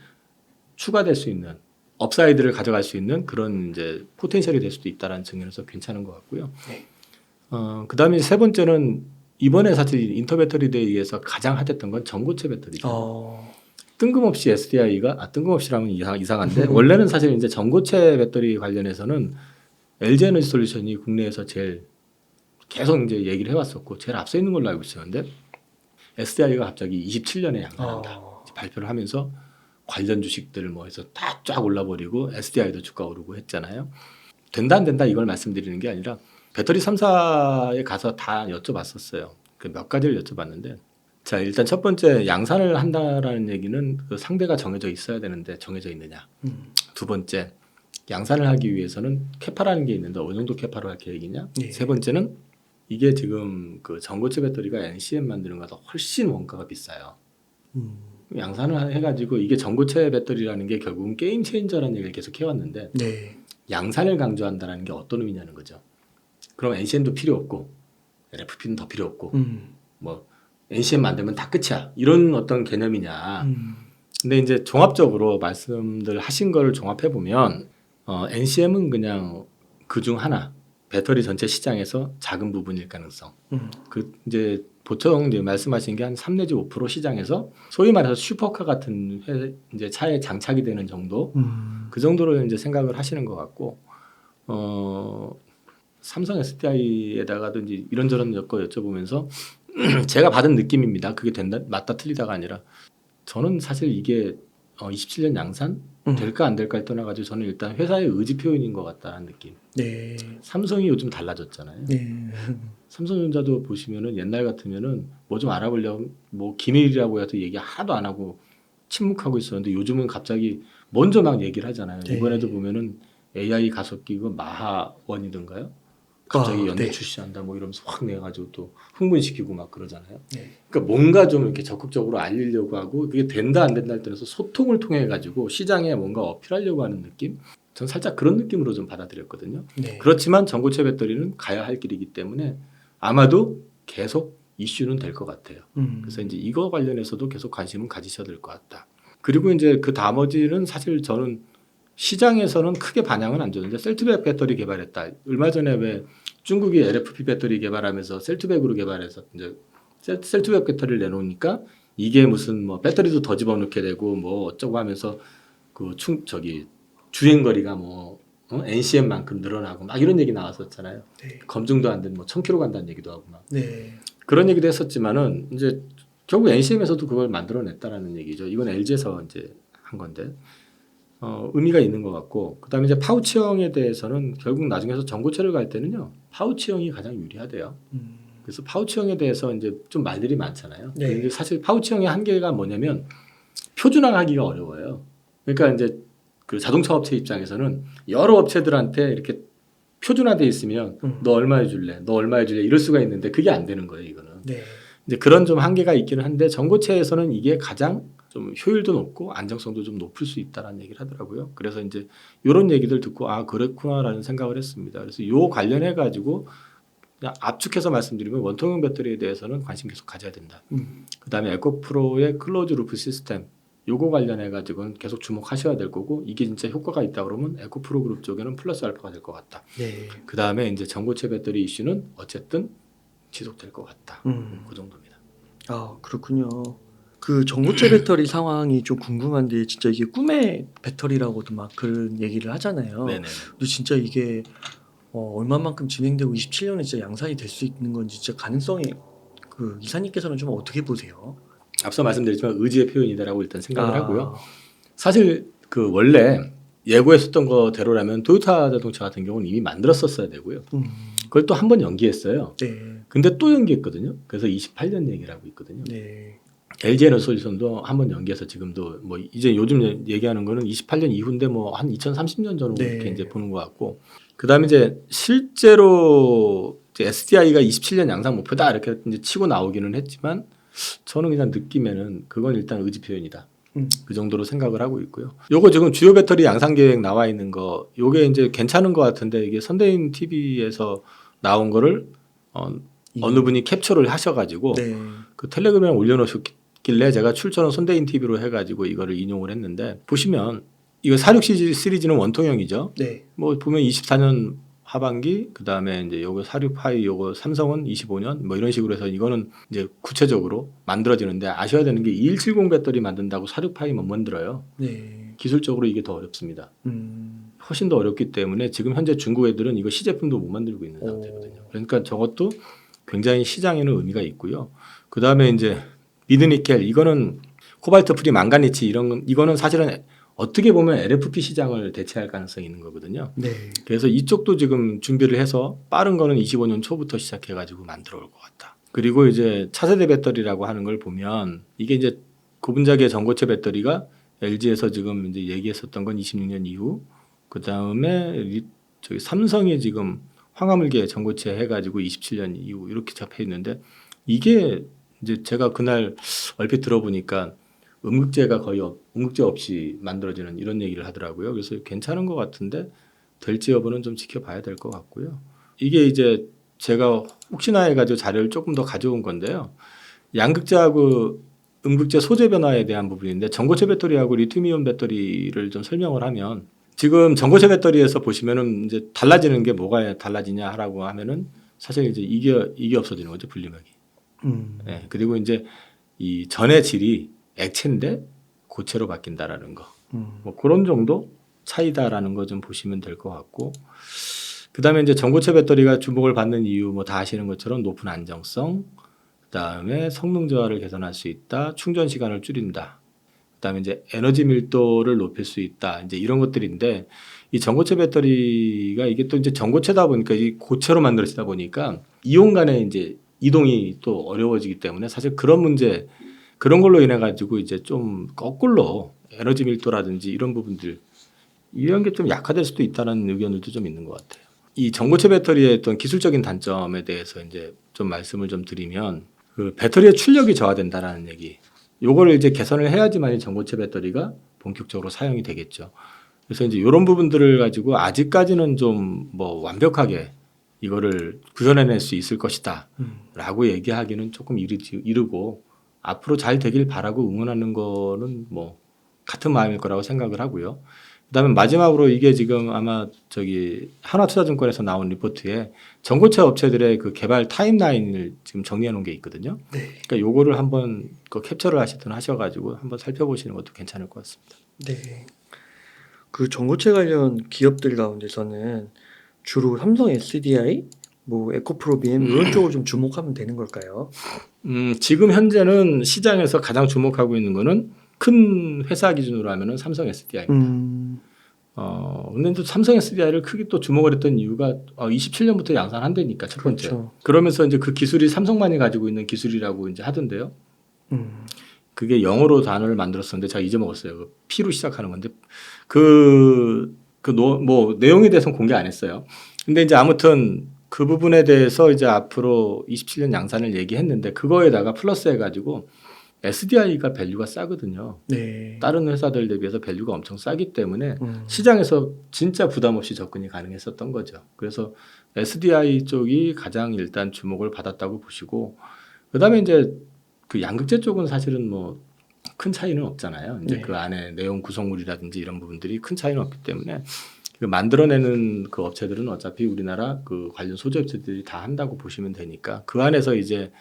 추가될 수 있는 업사이드를 가져갈 수 있는 그런 이제 포텐셜이 될 수도 있다라는 측면에서 괜찮은 것 같고요. 네. 그다음에 세 번째는 이번에 사실 인터배터리 데이에서 가장 핫했던 건 전고체 배터리죠. 뜬금없이 SDI가 뜬금없이라면 이상한데 원래는 사실 이제 전고체 배터리 관련해서는 LG 에너지 솔루션이 국내에서 제일 계속 이제 얘기를 해왔었고 제일 앞서 있는 걸로 알고 있었는데 SDI가 갑자기 27년에 양산한다 발표를 하면서 관련 주식들을 뭐 해서 다 쫙 올라버리고 SDI도 주가 오르고 했잖아요. 된다 안 된다 이걸 말씀드리는 게 아니라 배터리 3사에 가서 다 여쭤봤었어요. 그 몇 가지를 여쭤봤는데 자 일단 첫 번째 양산을 한다라는 얘기는 그 상대가 정해져 있어야 되는데 정해져 있느냐. 두 번째 양산을 하기 위해서는 캐파라는 게 있는데 어느 정도 캐파로 할 계획이냐. 네. 세 번째는 이게 지금 그 전고체 배터리가 NCM 만드는 것보다 훨씬 원가가 비싸요. 양산을 해가지고 이게 전고체 배터리라는 게 결국은 게임 체인저라는 얘기를 계속 해왔는데 네. 양산을 강조한다는 게 어떤 의미냐는 거죠. 그럼 NCM도 필요 없고 LFP는 더 필요 없고 뭐 NCM 만들면 다 끝이야 이런 어떤 개념이냐. 근데 이제 종합적으로 말씀들 하신 거를 종합해 보면 NCM은 그냥 그중 하나 배터리 전체 시장에서 작은 부분일 가능성. 그 이제 보통 이제 말씀하신 게 한 3 내지 5% 시장에서 소위 말해서 슈퍼카 같은 이제 차에 장착이 되는 정도 그 정도로 이제 생각을 하시는 것 같고 삼성 SDI에다가도 이제 이런저런 여쭤보면서 제가 받은 느낌입니다. 그게 된다 맞다 틀리다가 아니라 저는 사실 이게 27년 양산 될까 안 될까를 떠나가지고 저는 일단 회사의 의지 표현인 것 같다는 느낌. 네. 삼성이 요즘 달라졌잖아요. 네. 삼성전자도 보시면은 옛날 같으면은 뭐 좀 알아보려고 뭐 기밀이라고 해서 얘기 하나도 안 하고 침묵하고 있었는데 요즘은 갑자기 먼저 막 얘기를 하잖아요. 네. 이번에도 보면은 AI 가속기 그 마하원이던가요? 갑자기 연내 네. 출시한다 뭐 이러면서 확 내가지고 또 흥분시키고 막 그러잖아요. 네. 그러니까 뭔가 좀 이렇게 적극적으로 알리려고 하고 그게 된다 안 된다 할 때에서 소통을 통해 가지고 시장에 뭔가 어필하려고 하는 느낌. 전 살짝 그런 느낌으로 좀 받아들였거든요. 네. 그렇지만 전고체 배터리는 가야 할 길이기 때문에 아마도 계속 이슈는 될 것 같아요. 그래서 이제 이거 관련해서도 계속 관심은 가지셔야 될 것 같다. 그리고 이제 그 나머지는 사실 저는 시장에서는 크게 반향은 안 줬는데 셀투백 배터리 개발했다. 얼마 전에 왜 중국이 LFP 배터리 개발하면서 셀투백으로 개발해서 이제 셀투백 배터리를 내놓으니까 이게 무슨 뭐 배터리도 더 집어넣게 되고 뭐 어쩌고 하면서 그 주행 거리가 뭐 NCM만큼 늘어나고 막 이런 얘기 나왔었잖아요. 네. 검증도 안 된 뭐 1000km 간다는 얘기도 하고 막 네. 그런 얘기도 했었지만은 이제 결국 NCM에서도 그걸 만들어냈다라는 얘기죠. 이건 LG에서 이제 한 건데. 의미가 있는 것 같고 그다음에 이제 파우치형에 대해서는 결국 나중에서 전고체를 갈 때는요 파우치형이 가장 유리하대요. 그래서 파우치형에 대해서 이제 좀 말들이 많잖아요. 네. 근데 사실 파우치형의 한계가 뭐냐면 표준화하기가 어려워요. 그러니까 이제 그 자동차 업체 입장에서는 여러 업체들한테 이렇게 표준화돼 있으면 너 얼마에 줄래, 너 얼마에 줄래 이럴 수가 있는데 그게 안 되는 거예요. 이거는. 네. 이제 그런 좀 한계가 있기는 한데 전고체에서는 이게 가장 좀 효율도 높고 안정성도 좀 높을 수 있다라는 얘기를 하더라고요. 그래서 이제 이런 얘기들 듣고 아 그렇구나라는 생각을 했습니다. 그래서 요 관련해 가지고 그냥 압축해서 말씀드리면 원통형 배터리에 대해서는 관심 계속 가져야 된다. 그다음에 에코프로의 클로즈 루프 시스템 요거 관련해 가지고는 계속 주목하셔야 될 거고 이게 진짜 효과가 있다 그러면 에코프로 그룹 쪽에는 플러스 알파가 될 것 같다. 네. 그다음에 이제 전고체 배터리 이슈는 어쨌든 지속될 것 같다. 그 정도입니다. 아 그렇군요. 그 전고체 배터리 상황이 좀 궁금한데 진짜 이게 꿈의 배터리라고도 막 그런 얘기를 하잖아요. 네네. 근데 진짜 이게 얼마만큼 진행되고 27년에 진짜 양산이 될 수 있는 건지 진짜 가능성이 그 이사님께서는 좀 어떻게 보세요? 앞서 말씀드렸지만 의지의 표현이다라고 일단 생각을 하고요. 아, 사실 그 원래 예고했었던 거대로라면 토요타 자동차 같은 경우는 이미 만들었었어야 되고요. 그걸 또 한 번 연기했어요. 네. 근데 또 연기했거든요. 그래서 28년 얘기를 하고 있거든요. 네. LG 에너솔루션도 한 번 연기해서 지금도 뭐 이제 요즘 얘기하는 거는 28년 이후인데 뭐 한 2030년 전으로 네. 이렇게 이제 보는 것 같고 그다음에 이제 실제로 이제 SDI가 27년 양상 목표다 이렇게 이제 치고 나오기는 했지만 저는 그냥 느낌에는 그건 일단 의지 표현이다. 그 정도로 생각을 하고 있고요. 요거 지금 주요 배터리 양산 계획 나와 있는 거 요게 이제 괜찮은 것 같은데 이게 선대인 TV에서 나온 거를 어느 분이 캡처를 하셔가지고 네. 그 텔레그램에 올려놓으셨길래 제가 출처는 손대인 TV로 해가지고 이거를 인용을 했는데 보시면 이거 46 시리즈는 원통형이죠. 네. 뭐 보면 24년 하반기 그 다음에 이제 요거 46파이 요거 삼성은 25년 뭐 이런 식으로 해서 이거는 이제 구체적으로 만들어지는데 아셔야 되는 게 2170 배터리 만든다고 46파이 못 만들어요. 네. 기술적으로 이게 더 어렵습니다. 훨씬 더 어렵기 때문에 지금 현재 중국 애들은 이거 시제품도 못 만들고 있는 상태거든요. 그러니까 저것도 굉장히 시장에는 의미가 있고요. 그 다음에 이제 미드니켈 이거는 코발트 프리 망가니치 이거는 사실은 어떻게 보면 LFP 시장을 대체할 가능성이 있는 거거든요. 네. 그래서 이쪽도 지금 준비를 해서 빠른 거는 25년 초부터 시작해가지고 만들어 올 것 같다. 그리고 이제 차세대 배터리라고 하는 걸 보면 이게 이제 고분자계 전고체 배터리가 LG에서 지금 이제 얘기했었던 건 26년 이후 그 다음에 저기 삼성이 지금 황화물계 전고체 해가지고 27년 이후 이렇게 잡혀 있는데 이게 이제 제가 그날 얼핏 들어보니까 음극재가 거의 음극재 없이 만들어지는 이런 얘기를 하더라고요. 그래서 괜찮은 것 같은데 될지 여부는 좀 지켜봐야 될 것 같고요. 이게 이제 제가 혹시나 해가지고 자료를 조금 더 가져온 건데요. 양극재하고 음극재 소재 변화에 대한 부분인데 전고체 배터리하고 리튬이온 배터리를 좀 설명을 하면 지금 전고체 배터리에서 보시면은 이제 달라지는 게 뭐가 달라지냐 하라고 하면은 사실 이제 이게 없어지는 거죠, 분리막이. 예, 그리고 이제 이 전의 질이 액체인데 고체로 바뀐다라는 거. 뭐 그런 정도 차이다라는 거 좀 보시면 될 것 같고. 그다음에 이제 전고체 배터리가 주목을 받는 이유 뭐 다 아시는 것처럼 높은 안정성, 그다음에 성능 저하를 개선할 수 있다, 충전 시간을 줄인다. 그다음에 이제 에너지 밀도를 높일 수 있다. 이제 이런 것들인데 이 전고체 배터리가 이게 또 이제 전고체다 보니까 이 고체로 만들어지다 보니까 이온 간의 이제 이동이 또 어려워지기 때문에 사실 그런 문제 그런 걸로 인해 가지고 이제 좀 거꾸로 에너지 밀도라든지 이런 부분들 이런 게 좀 약화될 수도 있다는 의견들도 좀 있는 것 같아요. 이 전고체 배터리의 어떤 기술적인 단점에 대해서 이제 좀 말씀을 좀 드리면 그 배터리의 출력이 저하된다라는 얘기. 요거를 이제 개선을 해야지만 이 전고체 배터리가 본격적으로 사용이 되겠죠. 그래서 이제 이런 부분들을 가지고 아직까지는 좀 뭐 완벽하게 이거를 구현해낼 수 있을 것이다라고 얘기하기는 조금 이르고 앞으로 잘 되길 바라고 응원하는 거는 뭐 같은 마음일 거라고 생각을 하고요. 그다음에 마지막으로 이게 지금 아마 저기 하나투자증권에서 나온 리포트에 전고체 업체들의 그 개발 타임라인을 지금 정리해 놓은 게 있거든요. 네. 그러니까 요거를 한번 그 캡처를 하시든 하셔가지고 한번 살펴보시는 것도 괜찮을 것 같습니다. 네. 그 전고체 관련 기업들 가운데서는 주로 삼성 SDI, 뭐 에코프로비엠 이런 쪽으로 좀 주목하면 되는 걸까요? 지금 현재는 시장에서 가장 주목하고 있는 거는 큰 회사 기준으로 하면은 삼성 SDI입니다. 근데 또 삼성 SDI를 크게 또 주목을 했던 이유가 27년부터 양산한다니까 첫 번째. 그렇죠. 그러면서 이제 그 기술이 삼성만이 가지고 있는 기술이라고 이제 하던데요. 음. 그게 영어로 단어를 만들었었는데 제가 잊어먹었어요. 그 P로 시작하는 건데 뭐 내용에 대해서는 공개 안 했어요. 근데 이제 아무튼 그 부분에 대해서 이제 앞으로 27년 양산을 얘기했는데 그거에다가 플러스 해가지고 SDI가 밸류가 싸거든요. 네. 다른 회사들 대비해서 밸류가 엄청 싸기 때문에 시장에서 진짜 부담 없이 접근이 가능했었던 거죠. 그래서 SDI 쪽이 가장 일단 주목을 받았다고 보시고 그다음에 이제 그 양극재 쪽은 사실은 뭐 큰 차이는 없잖아요. 이제 네. 그 안에 내용 구성물이라든지 이런 부분들이 큰 차이는 없기 때문에 그 만들어내는 그 업체들은 어차피 우리나라 그 관련 소재 업체들이 다 한다고 보시면 되니까 그 안에서 이제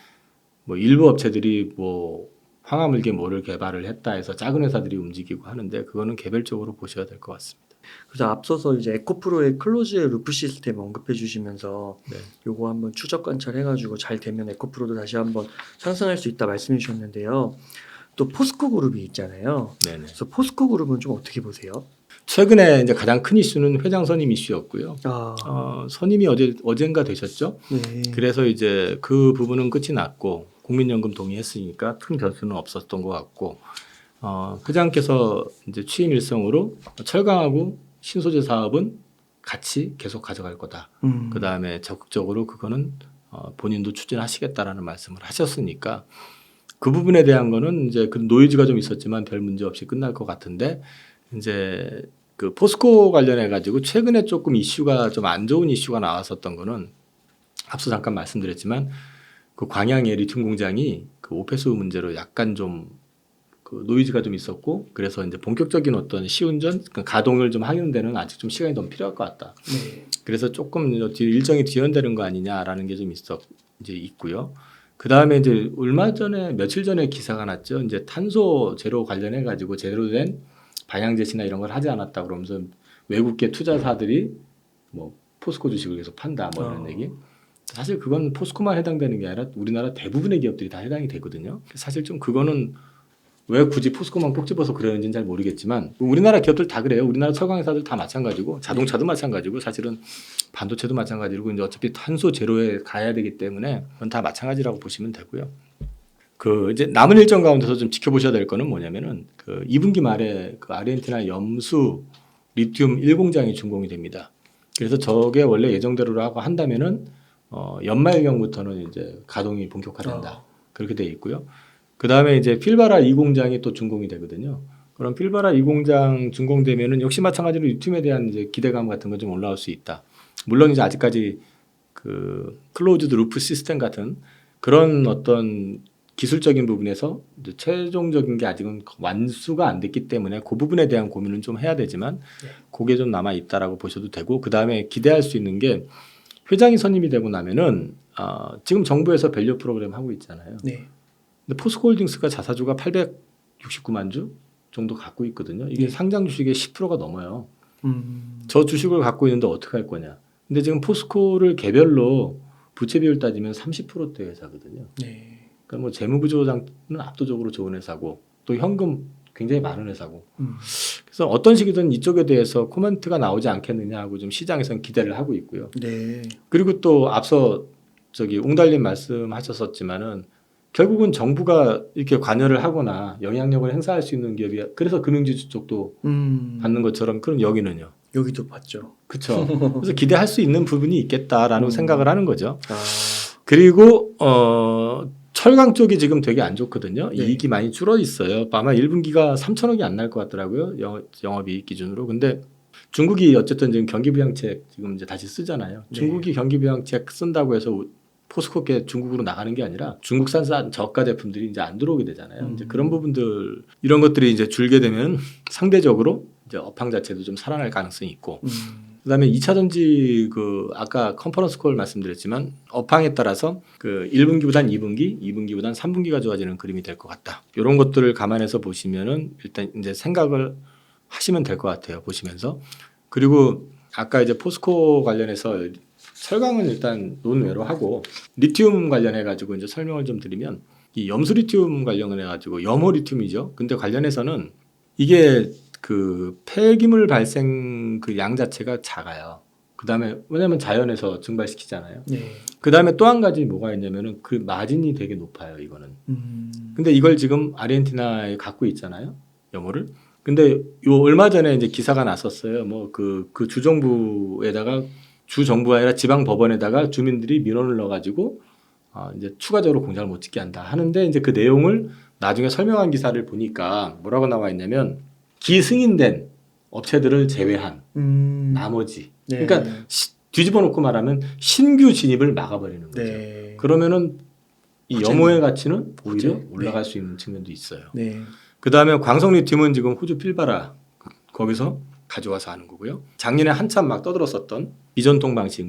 뭐 일부 업체들이 뭐 황화물계 뭐를 개발을 했다 해서 작은 회사들이 움직이고 하는데 그거는 개별적으로 보셔야 될 것 같습니다. 그래서 앞서서 이제 에코프로의 클로즈 루프 시스템 언급해 주시면서 네. 요거 한번 추적 관찰해가지고 잘 되면 에코프로도 다시 한번 상승할 수 있다 말씀해 주셨는데요. 또 포스코 그룹이 있잖아요. 네네. 그래서 포스코 그룹은 좀 어떻게 보세요? 최근에 이제 가장 큰 이슈는 회장 선임 이슈였고요. 아, 선임이 어젠가 되셨죠. 네. 그래서 이제 그 부분은 끝이 났고 국민연금 동의했으니까 큰 변수는 없었던 것 같고 회장께서 이제 취임 일성으로 철강하고 신소재 사업은 같이 계속 가져갈 거다. 그 다음에 적극적으로 그거는 본인도 추진하시겠다라는 말씀을 하셨으니까 그 부분에 대한 거는 이제 그 노이즈가 좀 있었지만 별 문제 없이 끝날 것 같은데 이제 그 포스코 관련해 가지고 최근에 조금 이슈가 좀 안 좋은 이슈가 나왔었던 거는 앞서 잠깐 말씀드렸지만 그 광양의 리튬 공장이 그 오폐수 문제로 약간 좀 그 노이즈가 좀 있었고 그래서 이제 본격적인 어떤 시운전 가동을 좀 하는 데는 아직 좀 시간이 좀 필요할 것 같다. 네. 그래서 조금 일정이 뒤연되는 거 아니냐라는 게 좀 이제 있고요. 그 다음에 이제 얼마 전에 며칠 전에 기사가 났죠. 이제 탄소 제로 관련해 가지고 제대로 된 방향 제시나 이런 걸 하지 않았다 그러면서 외국계 투자사들이 뭐 포스코 주식을 계속 판다 뭐 이런 얘기. 사실 그건 포스코만 해당되는 게 아니라 우리나라 대부분의 기업들이 다 해당이 되거든요. 사실 좀 그거는 왜 굳이 포스코만 꼭 집어서 그러는지는 잘 모르겠지만 우리나라 기업들 다 그래요. 우리나라 철강 회사들 다 마찬가지고 자동차도 마찬가지고 사실은 반도체도 마찬가지고 이제 어차피 탄소 제로에 가야 되기 때문에 그건 다 마찬가지라고 보시면 되고요. 그 이제 남은 일정 가운데서 좀 지켜보셔야 될 거는 뭐냐면은 그 2분기 말에 그 아르헨티나 염수 리튬 1공장이 준공이 됩니다. 그래서 저게 원래 예정대로라고 한다면은 연말경부터는 이제 가동이 본격화된다. 그렇게 돼 있고요. 그 다음에 이제 필바라 2공장이 또 준공이 되거든요. 그럼 필바라 2공장 준공되면은 역시 마찬가지로 리튬에 대한 이제 기대감 같은 건 좀 올라올 수 있다. 물론 이제 아직까지 그 클로즈드 루프 시스템 같은 그런 어떤 기술적인 부분에서 이제 최종적인 게 아직은 완수가 안 됐기 때문에 그 부분에 대한 고민은 좀 해야 되지만 그게 좀 남아 있다라고 보셔도 되고 그 다음에 기대할 수 있는 게 회장이 선임이 되고 나면은 지금 정부에서 밸류 프로그램 하고 있잖아요. 네. 근데 포스코홀딩스가 자사주가 869만 주 정도 갖고 있거든요. 이게 네. 상장 주식의 10%가 넘어요. 저 주식을 갖고 있는데 어떻게 할 거냐. 근데 지금 포스코를 개별로 부채 비율 따지면 30%대 회사거든요. 네. 그러니까 뭐 재무구조는 압도적으로 좋은 회사고 또 현금 굉장히 많은 회사고. 그래서 어떤 식이든 이쪽에 대해서 코멘트가 나오지 않겠느냐 하고 좀 시장에서는 기대를 하고 있고요. 네. 그리고 또 앞서 옹달님 말씀하셨었지만은 결국은 정부가 이렇게 관여를 하거나 영향력을 행사할 수 있는 기업이 그래서 금융지주 쪽도 받는 것처럼 그럼 여기는요. 여기도 봤죠. 그렇죠. 그래서 기대할 수 있는 부분이 있겠다라는 생각을 하는 거죠. 아. 그리고 철강 쪽이 지금 되게 안 좋거든요. 네. 이익이 많이 줄어 있어요. 아마 1분기가 3천억이 안 날 것 같더라고요. 영업이익 기준으로. 근데 중국이 어쨌든 지금 경기부양책 지금 이제 다시 쓰잖아요. 네. 중국이 경기부양책 쓴다고 해서 포스코께 중국으로 나가는 게 아니라 중국산 저가 제품들이 이제 안 들어오게 되잖아요. 이제 그런 부분들 이런 것들이 이제 줄게 되면 상대적으로 이제 업황 자체도 좀 살아날 가능성이 있고. 그다음에 2차 전지 아까 컨퍼런스 콜 말씀드렸지만 업황에 따라서 1분기보단 2분기, 2분기보단 3분기가 좋아지는 그림이 될 것 같다. 이런 것들을 감안해서 보시면은 일단 이제 생각을 하시면 될 것 같아요. 보시면서. 그리고 아까 이제 포스코 관련해서 철강은 일단 논외로 하고 리튬 관련해 가지고 이제 설명을 좀 드리면 이 염수 리튬 관련해 가지고 염호 리튬이죠. 근데 관련해서는 이게 폐기물 발생 양 자체가 작아요. 그다음에 왜냐하면 자연에서 증발시키잖아요. 네. 그다음에 또 한 가지 뭐가 있냐면은 그 마진이 되게 높아요. 이거는. 근데 이걸 지금 아르헨티나에 갖고 있잖아요. 염호를. 근데 요 얼마 전에 이제 기사가 났었어요. 뭐 그 주정부에다가 주정부가 아니라 지방 법원에다가 주민들이 민원을 넣어가지고 이제 추가적으로 공장을 못 짓게 한다 하는데 이제 그 내용을 나중에 설명한 기사를 보니까 뭐라고 나와 있냐면 기승인된 업체들을 제외한 나머지. 네. 그러니까 뒤집어 놓고 말하면 신규 진입을 막아버리는 거죠. 네. 그러면은 이 염호의 가치는 오히려 그죠? 올라갈 수 있는 측면도 있어요. 네. 그다음에 광석 리튬은 지금 호주 필바라 거기서 가져와서 하는 거고요. 작년에 한참 막 떠들었었던 비전통 방식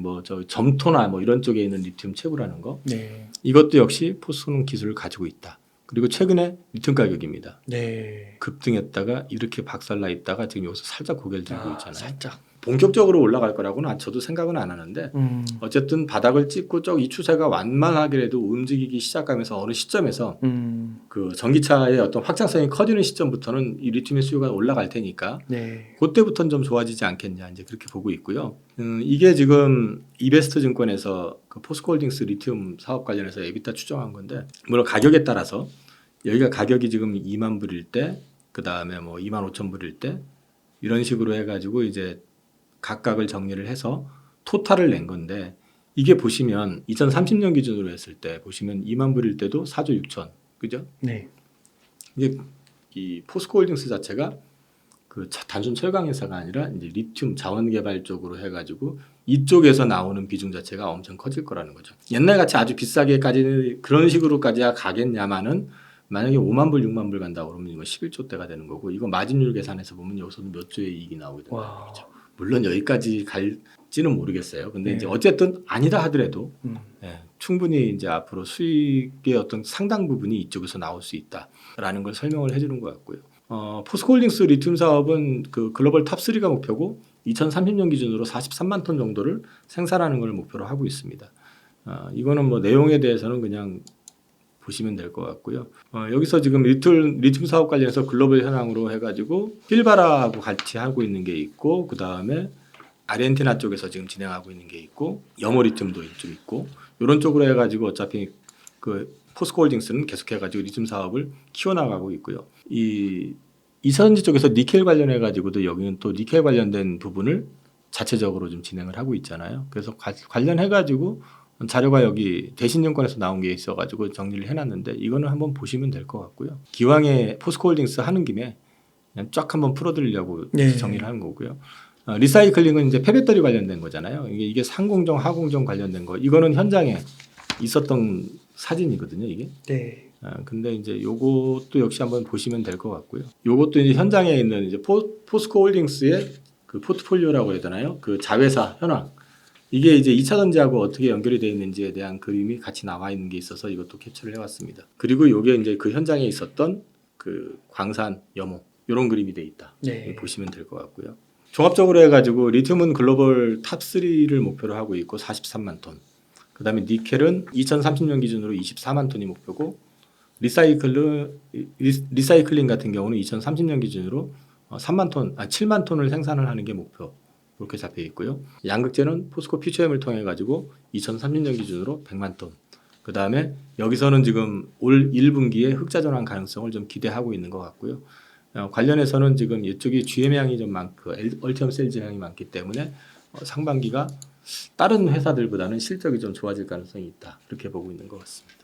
점토나 이런 쪽에 있는 리튬 채굴하는 거. 네. 이것도 역시 포스코는 기술을 가지고 있다. 그리고 최근에 리튬 가격입니다. 네. 급등했다가 이렇게 박살나 있다가 지금 여기서 살짝 고개를 들고 있잖아요. 살짝. 본격적으로 올라갈 거라고는 저도 생각은 안 하는데 어쨌든 바닥을 찍고 이 추세가 완만하게라도 움직이기 시작하면서 어느 시점에서 그 전기차의 어떤 확장성이 커지는 시점부터는 이 리튬의 수요가 올라갈 테니까 네. 그때부터는 좀 좋아지지 않겠냐 이제 그렇게 보고 있고요. 이게 지금 이베스트 증권에서 그 포스코홀딩스 리튬 사업 관련해서 에비타 추정한 건데 물론 가격에 따라서 여기가 가격이 지금 2만 불일 때 그 다음에 2만 5천 불일 때 이런 식으로 해가지고 이제 각각을 정리를 해서 토탈을 낸 건데 이게 보시면 2030년 기준으로 했을 때 보시면 2만 불일 때도 4조 6천 그죠? 네. 이게 이 포스코홀딩스 자체가 단순 철강 회사가 아니라 이제 리튬 자원 개발 쪽으로 해가지고 이쪽에서 나오는 비중 자체가 엄청 커질 거라는 거죠. 옛날 같이 아주 비싸게까지 그런 식으로까지 가겠냐마는 만약에 5만 불, 6만 불 간다 그러면 11조 대가 되는 거고 이거 마진율 계산해서 보면 여기서도 몇 조의 이익이 나오게 되는 거죠. 물론 여기까지 갈지는 모르겠어요. 근데 이제 어쨌든 아니다 하더라도 충분히 이제 앞으로 수익의 어떤 상당 부분이 이쪽에서 나올 수 있다라는 걸 설명을 해주는 것 같고요. 포스코홀딩스 리튬 사업은 그 글로벌 탑3가 목표고 2030년 기준으로 43만 톤 정도를 생산하는 걸 목표로 하고 있습니다. 이거는 내용에 대해서는 그냥 보시면 될 것 같고요. 여기서 지금 리튬 사업 관련해서 글로벌 현황으로 해가지고 필바라하고 같이 하고 있는 게 있고 그 다음에 아르헨티나 쪽에서 지금 진행하고 있는 게 있고 염호 리튬도 좀 있고 이런 쪽으로 해가지고 어차피 그 포스코홀딩스는 계속해가지고 리튬 사업을 키워나가고 있고요. 이 이사전지 쪽에서 니켈 관련해가지고도 여기는 또 니켈 관련된 부분을 자체적으로 좀 진행을 하고 있잖아요. 그래서 관련해가지고 자료가 여기 대신증권에서 나온 게 있어가지고 정리를 해놨는데 이거는 한번 보시면 될 것 같고요. 기왕에 포스코홀딩스 하는 김에 그냥 쫙 한번 풀어드리려고 정리를 하는 거고요. 리사이클링은 이제 폐배터리 관련된 거잖아요. 이게 상공정, 하공정 관련된 거. 이거는 현장에 있었던 사진이거든요. 이게. 네. 근데 이제 요것도 역시 한번 보시면 될 것 같고요. 요것도 이제 현장에 있는 이제 포스코 홀딩스의 그 포트폴리오라고 해야 되나요? 그 자회사 현황. 이게 이제 2차 전지하고 어떻게 연결이 되어 있는지에 대한 그림이 같이 나와 있는 게 있어서 이것도 캡처를 해왔습니다. 그리고 요게 이제 그 현장에 있었던 그 광산 염호 이런 그림이 돼 있다. 네. 보시면 될 것 같고요. 종합적으로 해가지고 리튬은 글로벌 탑 3를 목표로 하고 있고 43만 톤. 그다음에 니켈은 2030년 기준으로 24만 톤이 목표고 리사이클링 같은 경우는 2030년 기준으로 7만 톤을 생산을 하는 게 목표. 그렇게 잡혀 있고요. 양극재는 포스코 퓨처엠을 통해 가지고 2030년 기준으로 100만 톤. 그 다음에 여기서는 지금 올 1분기에 흑자 전환 가능성을 좀 기대하고 있는 것 같고요. 관련해서는 지금 이쪽이 GM량이 좀 많고 얼티엄 셀즈량이 많기 때문에 상반기가 다른 회사들보다는 실적이 좀 좋아질 가능성이 있다. 그렇게 보고 있는 것 같습니다.